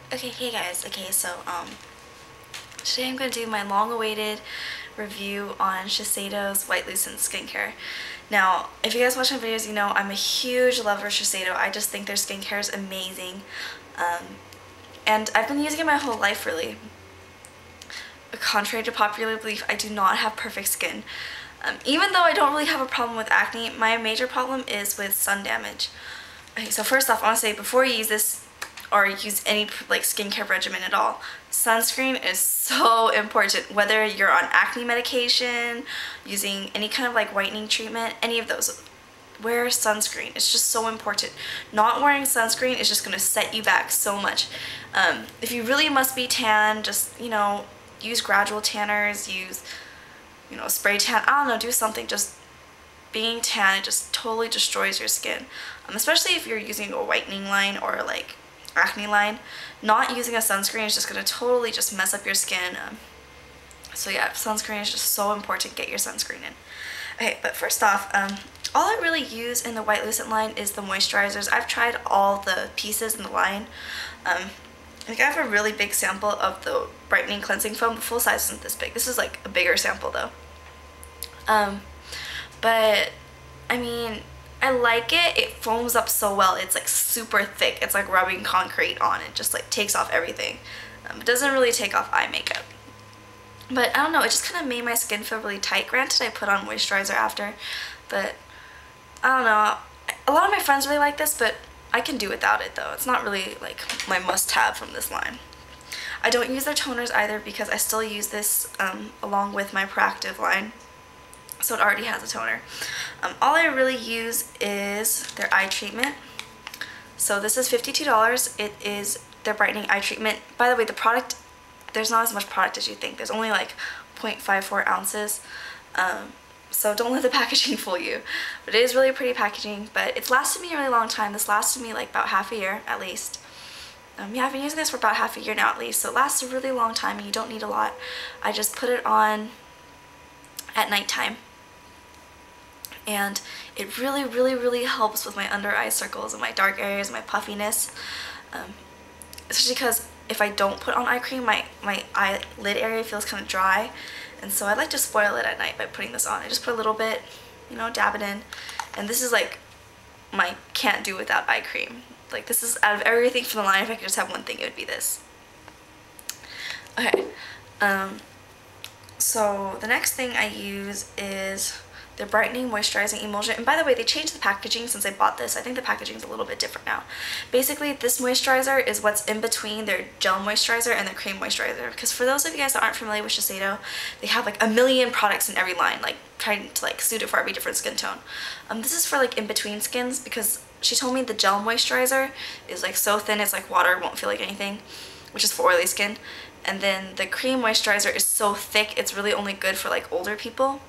Okay, hey guys. Okay, so today I'm going to do my long-awaited review on Shiseido's White Lucent skincare. Now, if you guys watch my videos, you know I'm a huge lover of Shiseido. I just think their skincare is amazing. And I've been using it my whole life, really. Contrary to popular belief, I do not have perfect skin. Even though I don't really have a problem with acne, my major problem is with sun damage. Okay, so first off, I want to say before you use this or use any like skincare regimen at all, sunscreen is so important. Whether you're on acne medication, using any kind of like whitening treatment, any of those, wear sunscreen. It's just so important. Not wearing sunscreen is just going to set you back so much. If you really must be tan, just, you know, use gradual tanners, use, you know, spray tan, I don't know, do something. Just being tan, it just totally destroys your skin. Especially if you're using a whitening line or like acne line. Not using a sunscreen is just going to totally just mess up your skin. So yeah, sunscreen is just so important. Get your sunscreen in. Okay, but first off, all I really use in the White Lucent line is the moisturizers. I've tried all the pieces in the line. I think I have a really big sample of the brightening cleansing foam. The full size isn't this big. This is like a bigger sample though. But I mean, I like it. It foams up so well. It's like super thick. It's like rubbing concrete on. It just like takes off everything. It doesn't really take off eye makeup. But I don't know, it just kind of made my skin feel really tight. Granted, I put on moisturizer after, but I don't know. A lot of my friends really like this, but I can do without it though. It's not really like my must-have from this line. I don't use their toners either because I still use this along with my Proactive line. So it already has a toner. All I really use is their eye treatment. So this is $52. It is their Brightening Eye Treatment. By the way, the product, there's not as much product as you think. There's only like 0.54 ounces. So don't let the packaging fool you. But it is really pretty packaging, but it's lasted me a really long time. This lasted me like about half a year at least. Yeah, I've been using this for about half a year now at least. So it lasts a really long time and you don't need a lot. I just put it on at nighttime. And it really helps with my under eye circles and my dark areas, my puffiness. Especially because if I don't put on eye cream, my eyelid area feels kind of dry. And so I like to spoil it at night by putting this on. I just put a little bit, you know, dab it in. And this is like my can't do without eye cream. Like this is, out of everything from the line, if I could just have one thing, it would be this. Okay. So the next thing I use is the Brightening Moisturizing Emulsion. And by the way, they changed the packaging since I bought this. I think the packaging is a little bit different now. Basically, this moisturizer is what's in between their gel moisturizer and their cream moisturizer. Because for those of you guys that aren't familiar with Shiseido, they have like a million products in every line, like trying to like suit it for every different skin tone. This is for like in between skins because she told me the gel moisturizer is like so thin it's like water, won't feel like anything, which is for oily skin. And then the cream moisturizer is so thick, it's really only good for like older people.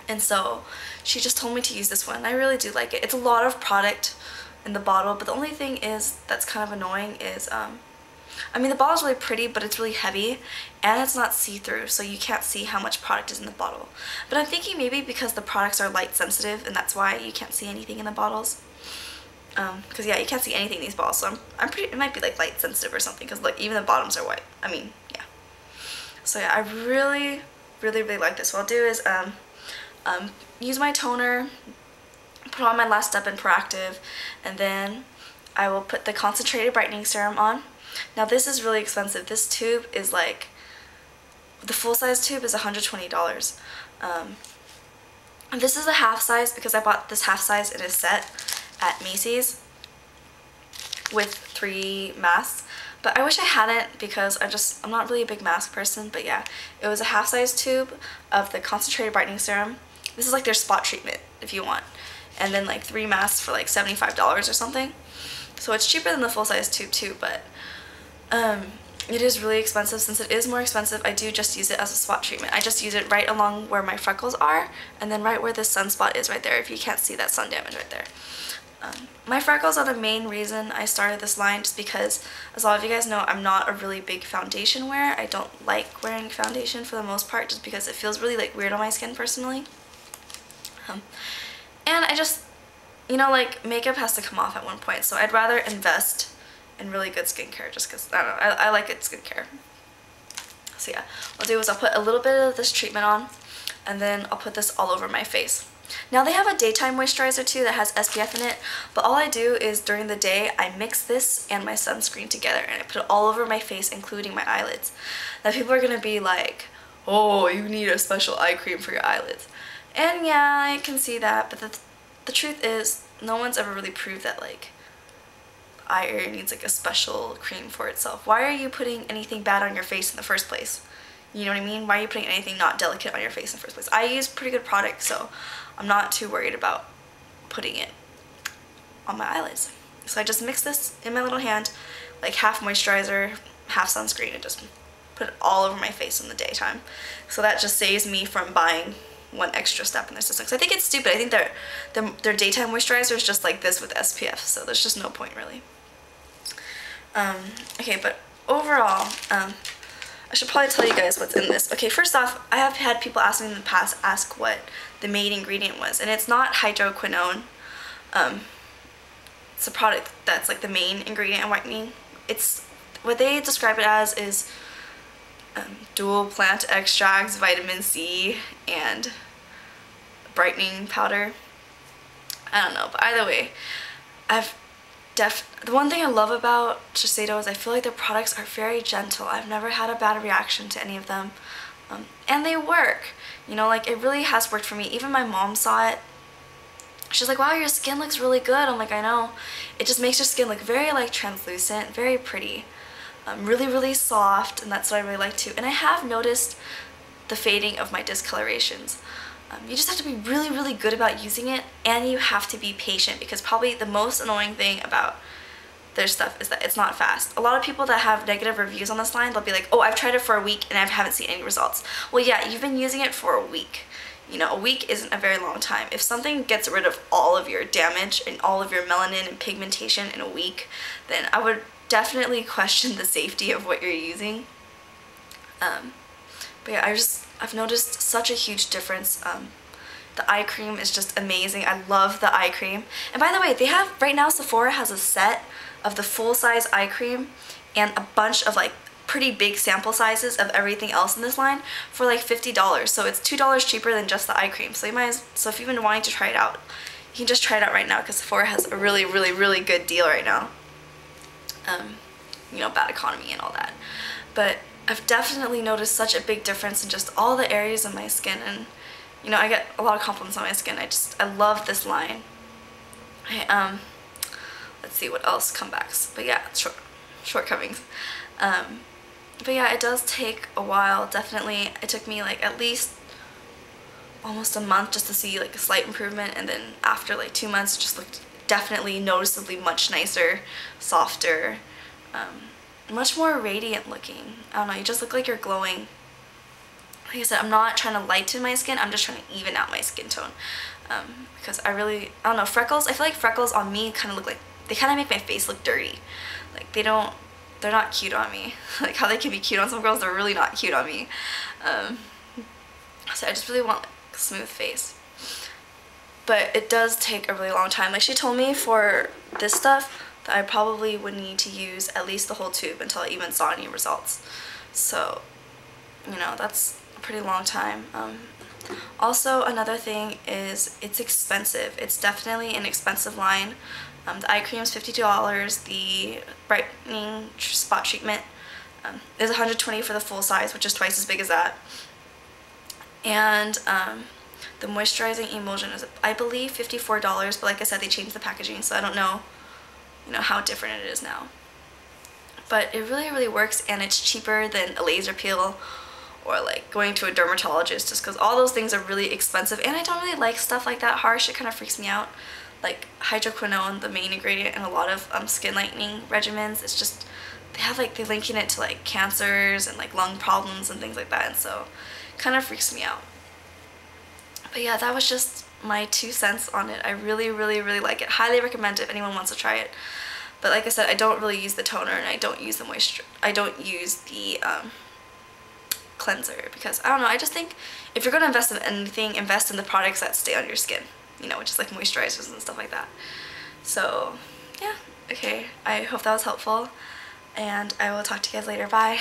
And so she just told me to use this one. I really do like it. It's a lot of product in the bottle, but the only thing is that's kind of annoying is, I mean the bottle's really pretty, but it's really heavy and it's not see-through, so you can't see how much product is in the bottle. But I'm thinking maybe because the products are light sensitive and that's why you can't see anything in the bottles. Because yeah, you can't see anything in these bottles, so I'm pretty, it might be like light sensitive or something, because like even the bottoms are white. I mean, yeah. So yeah, I really like this. What I'll do is, use my toner, put on my last step in Proactive, and then I will put the concentrated brightening serum on. Now this is really expensive. This tube is like, the full size tube is $120. And this is a half size because I bought this half size in a set at Macy's with 3 masks. But I wish I hadn't because I'm not really a big mask person, but yeah. It was a half size tube of the concentrated brightening serum. This is like their spot treatment if you want. And then like 3 masks for like $75 or something. So it's cheaper than the full size tube too, but it is really expensive. Since it is more expensive, I do just use it as a spot treatment. I just use it right along where my freckles are and then right where the sunspot is right there, if you can't see that sun damage right there. My freckles are the main reason I started this line, just because, as a lot of you guys know, I'm not a really big foundation wearer. I don't like wearing foundation for the most part just because it feels really like weird on my skin personally. And I just, you know, like makeup has to come off at one point, so I'd rather invest and really good skincare, just because, I don't know, I like good skincare. So yeah, what I'll do is I'll put a little bit of this treatment on, and then I'll put this all over my face. Now they have a daytime moisturizer too that has SPF in it, but all I do is during the day I mix this and my sunscreen together and I put it all over my face, including my eyelids. Now people are gonna be like, oh, you need a special eye cream for your eyelids. And yeah, I can see that, but the truth is, no one's ever really proved that like eye area needs like a special cream for itself. Why are you putting anything bad on your face in the first place? You know what I mean? Why are you putting anything not delicate on your face in the first place? I use pretty good products, so I'm not too worried about putting it on my eyelids. So I just mix this in my little hand, like half moisturizer, half sunscreen, and just put it all over my face in the daytime. So that just saves me from buying one extra step in their system. So I think it's stupid. I think their daytime moisturizer is just like this with SPF, so there's just no point really. Okay, but overall, I should probably tell you guys what's in this. Okay, first off, I have had people ask me in the past, ask what the main ingredient was, and it's not hydroquinone. It's a product that's like the main ingredient in whitening. It's, what they describe it as is dual plant extracts, vitamin C, and brightening powder. I don't know, but either way, the one thing I love about Shiseido is I feel like their products are very gentle. I've never had a bad reaction to any of them, and they work. You know, like it really has worked for me. Even my mom saw it. She's like, wow, your skin looks really good. I'm like, I know. It just makes your skin look very like translucent, very pretty, really, really soft, and that's what I really like too. And I have noticed the fading of my discolorations. You just have to be really, really good about using it, and you have to be patient, because probably the most annoying thing about their stuff is that it's not fast. A lot of people that have negative reviews on this line, they'll be like, oh, I've tried it for a week and I haven't seen any results. Well, yeah, you've been using it for a week. You know, a week isn't a very long time. If something gets rid of all of your damage and all of your melanin and pigmentation in a week, then I would definitely question the safety of what you're using. But yeah, I've noticed such a huge difference. The eye cream is just amazing. I love the eye cream. And by the way, they have, right now Sephora has a set of the full-size eye cream and a bunch of like pretty big sample sizes of everything else in this line for like $50. So it's $2 cheaper than just the eye cream. So so if you've been wanting to try it out, you can just try it out right now, because Sephora has a really, really, really good deal right now. You know, bad economy and all that. But I've definitely noticed such a big difference in just all the areas of my skin, and you know, I get a lot of compliments on my skin. I love this line. Let's see what else comebacks. But yeah, shortcomings. But yeah, it does take a while. Definitely, it took me like at least almost a month just to see like a slight improvement, and then after like 2 months, it just looked definitely noticeably much nicer, softer, much more radiant looking. I don't know, you just look like you're glowing. Like I said, I'm not trying to lighten my skin, I'm just trying to even out my skin tone. Because I don't know, freckles, I feel like freckles on me kind of look like, they kind of make my face look dirty. Like they're not cute on me. Like how they can be cute on some girls, they're really not cute on me. So I just really want like a smooth face. But it does take a really long time. Like she told me for this stuff that I probably would need to use at least the whole tube until I even saw any results. So, you know, that's a pretty long time. Also, another thing is it's expensive. It's definitely an expensive line. The eye cream is $52. The brightening spot treatment is $120 for the full size, which is twice as big as that. And the moisturizing emulsion is, I believe, $54. But like I said, they changed the packaging, so I don't know, you know, how different it is now. But it really, really works, and it's cheaper than a laser peel or like going to a dermatologist, just because all those things are really expensive, and I don't really like stuff like that harsh. It kind of freaks me out. Like hydroquinone, the main ingredient in a lot of skin lightening regimens, it's just, they're linking it to like cancers and like lung problems and things like that, and so it kind of freaks me out. But yeah, that was just my 2 cents on it. I really, really, really like it. Highly recommend it if anyone wants to try it. But like I said, I don't really use the toner, and I don't use the cleanser, because I don't know, I just think if you're going to invest in anything, invest in the products that stay on your skin, you know, which is like moisturizers and stuff like that. So yeah, Okay, I hope that was helpful, and I will talk to you guys later. Bye.